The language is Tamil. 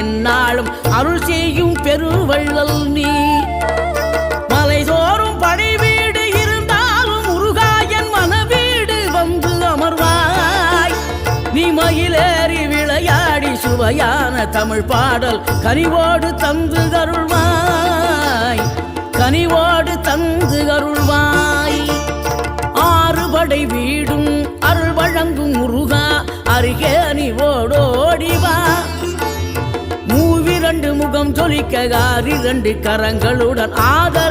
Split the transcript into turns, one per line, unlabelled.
எந்நாளும் அருள் செய்யும் பெருவள்ளல் நீ. மலைதோறும் படை வீடு இருந்தாலும் முருகாயன் மனவீடு வந்து அமர்வாய். நீ மயிலேறி விளையாடி சுவையான தமிழ் பாடல் கனிவோடு தந்து அருள்வாய், கனிவோடு தந்து அருள்வாய். ஆறுபடை வீடும் அருள் வழங்கும் முருகா அருகே நீ ஓடோடிவா. மூவிரண்டு முகம் ஜொலிக்க 6 கரங்களுடன் ஆதர